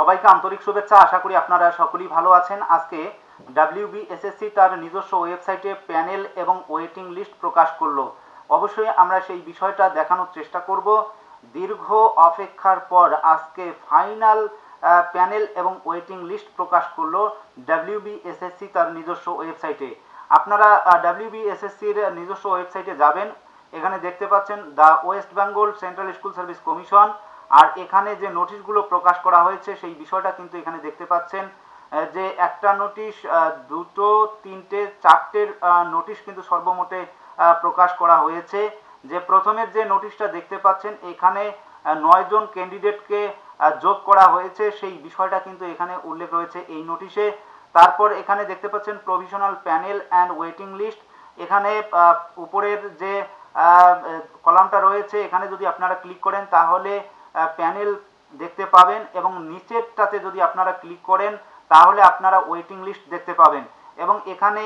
সবাইকে আন্তরিক শুভেচ্ছা। আশা করি আপনারা সকলেই ভালো আছেন। আজকে WBSSC তার নিজস্ব ওয়েবসাইটে প্যানেল এবং ওয়েটিং লিস্ট প্রকাশ করলো। অবশ্যই আমরা সেই বিষয়টা দেখানোর চেষ্টা করব। দীর্ঘ অপেক্ষার পর আজকে ফাইনাল প্যানেল এবং ওয়েটিং লিস্ট প্রকাশ করলো WBSSC তার নিজস্ব ওয়েবসাইটে। আপনারা WBSSCর নিজস্ব ওয়েবসাইটে যাবেন, এখানে দেখতে পাচ্ছেন the West Bengal central school service Commission. আর এখানে যে নোটিশগুলো প্রকাশ করা হয়েছে সেই বিষয়টা কিন্তু এখানে দেখতে পাচ্ছেন যে একটা নোটিশ, দুটো, তিনটে, চারটের নোটিশ কিন্তু সর্বমোটে প্রকাশ করা হয়েছে। যে প্রথমের যে নোটিশটা দেখতে পাচ্ছেন এখানে 9 জন ক্যান্ডিডেটকে যোগ করা হয়েছে, সেই বিষয়টা কিন্তু এখানে উল্লেখ রয়েছে এই নোটিশে। তারপর এখানে দেখতে পাচ্ছেন provisional panel and waiting list. এখানে উপরের যে কলামটা রয়েছে এখানে যদি আপনারা ক্লিক করেন তাহলে প্যানেল দেখতে পাবেন, এবং নিচেরটাতে যদি আপনারা ক্লিক করেন তাহলে আপনারা ওয়েটিং লিস্ট দেখতে পাবেন। এবং এখানে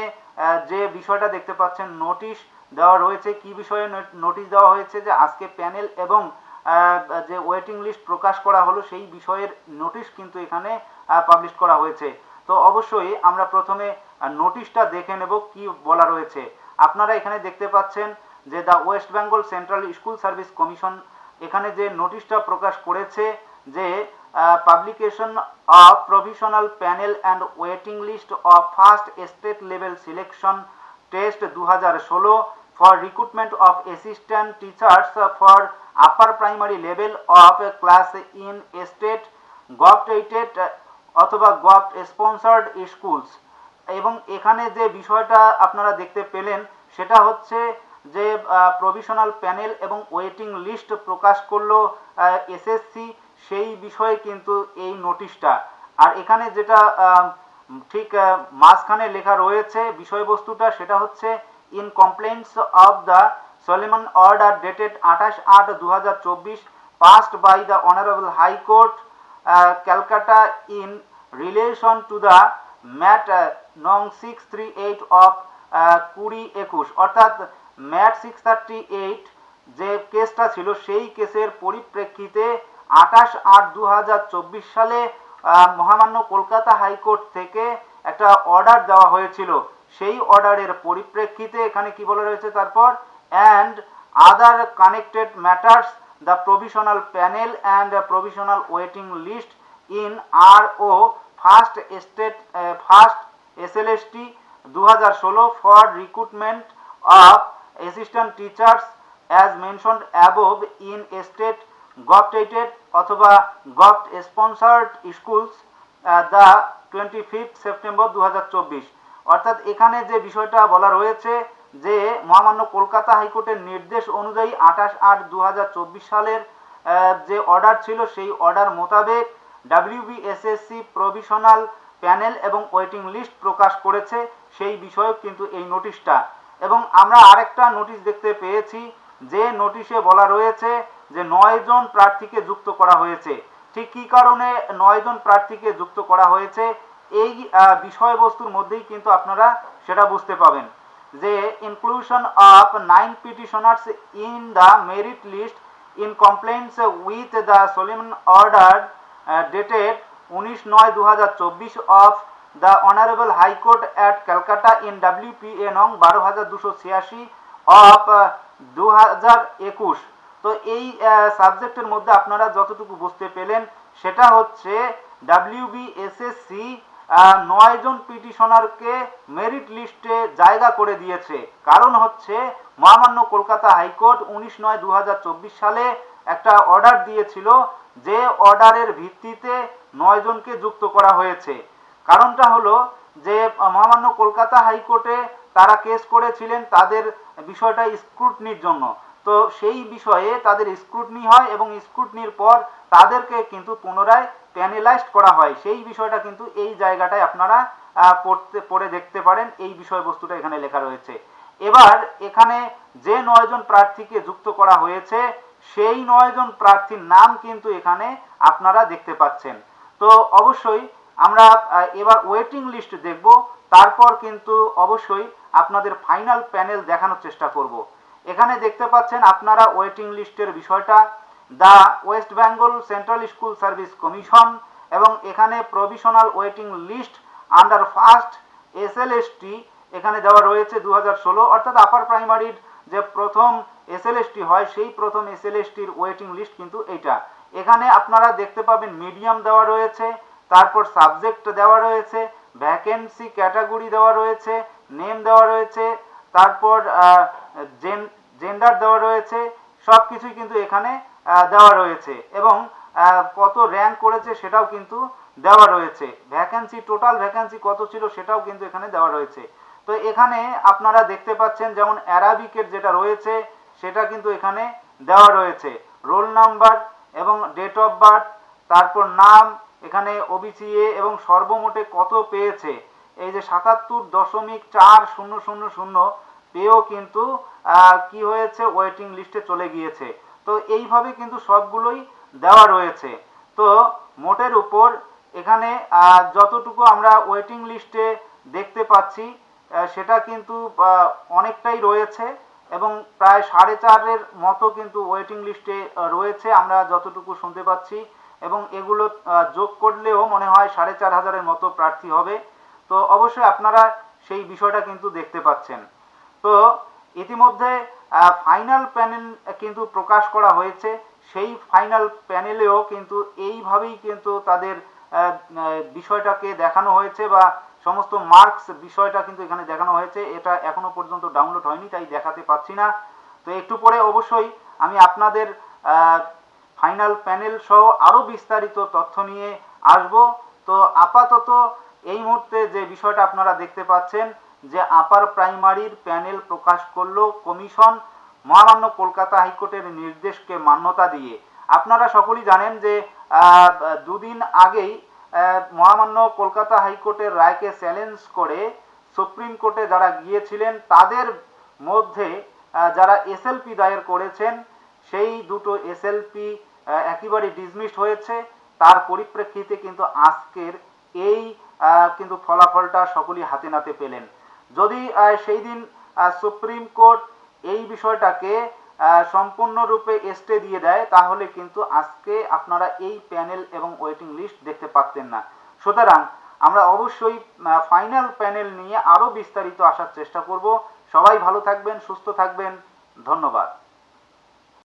যে বিষয়টা দেখতে পাচ্ছেন নোটিশ দেওয়া রয়েছে, কি বিষয়ে নোটিশ দেওয়া হয়েছে, যে আজকে প্যানেল এবং যে ওয়েটিং লিস্ট প্রকাশ করা হলো সেই বিষয়ের নোটিশ কিন্তু এখানে পাবলিশ করা হয়েছে। তো অবশ্যই আমরা প্রথমে নোটিশটা দেখে নেব কি বলা রয়েছে। আপনারা এখানে দেখতে পাচ্ছেন যে the West Bengal central school service Commission এখানে যে নোটিশটা প্রকাশ করেছে যে publication of provisional panel and waiting list of first state level selection test 2016 for recruitment of assistant teachers for upper primary level of class in state government অথবা government sponsored schools. এবং এখানে যে বিষয়টা আপনারা দেখতে পেলেন সেটা হচ্ছে যে প্রভিশনাল প্যানেল এবং ওয়েটিং লিস্ট প্রকাশ করলো এসএসসি, সেই বিষয়ে কিন্তু এই নোটিশটা। আর এখানে যেটা ঠিক মাঝখানে লেখা রয়েছে বিষয়বস্তুটা, সেটা হচ্ছে in compliance of the solemn order dated 28/8/2024 passed by the honourable high court Calcutta in relation to the MAT নং 638 অফ 2021, অর্থাৎ ম্যাট 638 যে কেসটা ছিল সেই কেসের পরিপ্রেক্ষিতে 28/8/2024 সালে মহামান্য কলকাতা হাইকোর্ট থেকে একটা অর্ডার দেওয়া হয়েছিল। সেই অর্ডারের পরিপ্রেক্ষিতে এখানে কি বলা রয়েছে তারপর, and other connected matters the provisional panel and provisional waiting list in RO first SLST 2016 for recruitment of assistant teachers as mentioned above in state government অথবা government sponsored schools the 25th September 2024। অর্থাৎ এখানে যে বিষয়টা বলা রয়েছে যে মহামান্য কলকাতা হাইকোর্টের নির্দেশ অনুযায়ী 28/8/2024 সালের যে অর্ডার ছিল সেই অর্ডার মোতাবেক WBSSC প্রভিশনাল প্যানেল এবং ওয়েটিং লিস্ট প্রকাশ করেছে, সেই বিষয়ে কিন্তু এই নোটিশটা। এবং আমরা আরেকটা নোটিশ দেখতে পেয়েছি যে নোটিশে বলা রয়েছে যে 9 জন প্রার্থীকে যুক্ত করা হয়েছে। ঠিক কী কারণে 9 জন প্রার্থীকে যুক্ত করা হয়েছে এই বিষয়বস্তুর মধ্যেই কিন্তু আপনারা সেটা বুঝতে পাবেন যে inclusion of 9 petitioners in the merit list in compliance with the solemn order dated 19/9/2024 of the Honorable High Court at Calcutta in WPA নং 12286 of 2021। তো এই সাবজেক্টের মধ্যে আপনারা যতটুকু বুঝতে পেলেন সেটা হচ্ছে WBSSC 9 জন পিটিশনারকে মেরিট লিস্টে জায়গা করে দিয়েছে। কারণ হচ্ছে মহামান্য কলকাতা হাইকোর্ট 19/9/2024 সালে একটা অর্ডার দিয়েছিল, যে অর্ডারের ভিত্তিতে 9 জনকে যুক্ত করা হয়েছে। কারণটা হলো যে মহামান্য কলকাতা হাইকোর্টে তারা কেস করেছিলেন তাদের বিষয়টা স্ক্রুটনির জন্য। তো সেই বিষয়ে তাদের স্ক্রুটনি হয় এবং স্ক্রুটনির পর তাদেরকে কিন্তু পুনরায় প্যানেলাইজড করা হয়। সেই বিষয়টা কিন্তু এই জায়গাটায় আপনারা পড়ে দেখতে পারেন, এই বিষয়বস্তুটা এখানে লেখা রয়েছে। এবার এখানে যে 9 জন প্রার্থীকে যুক্ত করা হয়েছে সেই 9 জন প্রার্থীর নাম কিন্তু এখানে আপনারা দেখতে পাচ্ছেন। তো অবশ্যই আমরা এবার ওয়েটিং লিস্ট দেখব, তারপর কিন্তু অবশ্যই আপনাদের ফাইনাল প্যানেল দেখানোর চেষ্টা করব। এখানে দেখতে পাচ্ছেন আপনারা ওয়েটিং লিস্টের বিষয়টা। The West Bengal central school service Commission এবং এখানে provisional waiting list under first SLST এখানে দেওয়া রয়েছে 2016, অর্থাৎ আপার প্রাইমারির যে প্রথম এসএলএসটি হয় সেই প্রথম এসএলএসটির ওয়েটিং লিস্ট কিন্তু এইটা। এখানে আপনারা দেখতে পাবেন মিডিয়াম দেওয়া রয়েছে, তারপর সাবজেক্ট দেওয়া রয়েছে, ভ্যাকেন্সি ক্যাটাগরি দেওয়া রয়েছে, নেম দেওয়া রয়েছে, তারপর জেন্ডার দেওয়া রয়েছে, সব কিছুই কিন্তু এখানে দেওয়া রয়েছে এবং কত র্যাঙ্ক করেছে সেটাও কিন্তু দেওয়া রয়েছে। ভ্যাকেন্সি টোটাল ভ্যাকেন্সি কত ছিল সেটাও কিন্তু এখানে দেওয়া রয়েছে। তো এখানে আপনারা দেখতে পাচ্ছেন যেমন অ্যারাবিকের যেটা রয়েছে সেটা কিন্তু এখানে দেওয়া রয়েছে, রোল নাম্বার এবং ডেট অফ বার্থ, তারপর নাম, এখানে ওবিসিএ এবং সর্বমোটে কত পেয়েছে, এই যে 77.4000 পেয়েও কিন্তু কি হয়েছে ওয়েটিং লিস্টে চলে গিয়েছে। তো এইভাবে কিন্তু সবগুলোই দেওয়া রয়েছে। তো মোটের উপর এখানে যতটুকু আমরা ওয়েটিং লিস্টে দেখতে পাচ্ছি সেটা কিন্তু অনেকটাই রয়েছে এবং প্রায় 4.5-এর মতো কিন্তু ওয়েটিং লিস্টে রয়েছে আমরা যতটুকু শুনতে পাচ্ছি, এবং এগুলো যোগ করলেও মনে হয় 4,500-এর মতো প্রার্থী হবে। তো অবশ্যই আপনারা সেই বিষয়টা কিন্তু দেখতে পাচ্ছেন। তো ইতিমধ্যে ফাইনাল প্যানেল কিন্তু প্রকাশ করা হয়েছে, সেই ফাইনাল প্যানেলেও কিন্তু এইভাবেই কিন্তু তাদের বিষয়টাকে দেখানো হয়েছে বা সমস্ত মার্কস বিষয়টা কিন্তু এখানে দেখানো হয়েছে। এটা এখনো পর্যন্ত ডাউনলোড হয়নি তাই দেখাতে পাচ্ছি না। তো একটু পরে অবশ্যই আমি আপনাদের ফাইনাল প্যানেল সহ আরও বিস্তারিত তথ্য নিয়ে আসব। তো আপাতত এই মুহূর্তে যে বিষয়টা আপনারা দেখতে পাচ্ছেন যে আপার প্রাইমারির প্যানেল প্রকাশ করলো কমিশন মহামান্য কলকাতা হাইকোর্টের নির্দেশকে মান্যতা দিয়ে। আপনারা সকলেই জানেন যে দুদিন আগেই মহামান্য কলকাতা হাইকোর্টের রায়কে চ্যালেঞ্জ করে সুপ্রিম কোর্টে যারা গিয়েছিলেন তাদের মধ্যে যারা এসএলপি দায়ের করেছেন সেই দুটো এসএলপি একেবারে ডিসমিসড হয়েছে। তার পরিপ্রেক্ষিতে কিন্তু আজকের এই কিন্তু ফলাফলটা সকলেই হাতে নাতে পেলেন। যদি সেই দিন সুপ্রিম কোর্ট এই বিষয়টাকে সম্পূর্ণরূপে স্টে দিয়ে দেয় তাহলে কিন্তু আজকে আপনারা এই প্যানেল এবং ওয়েটিং লিস্ট দেখতে পাচ্ছেন না। সুতরাং আমরা অবশ্যই ফাইনাল প্যানেল নিয়ে আরও বিস্তারিত আসার চেষ্টা করব। সবাই ভালো থাকবেন, সুস্থ থাকবেন, ধন্যবাদ।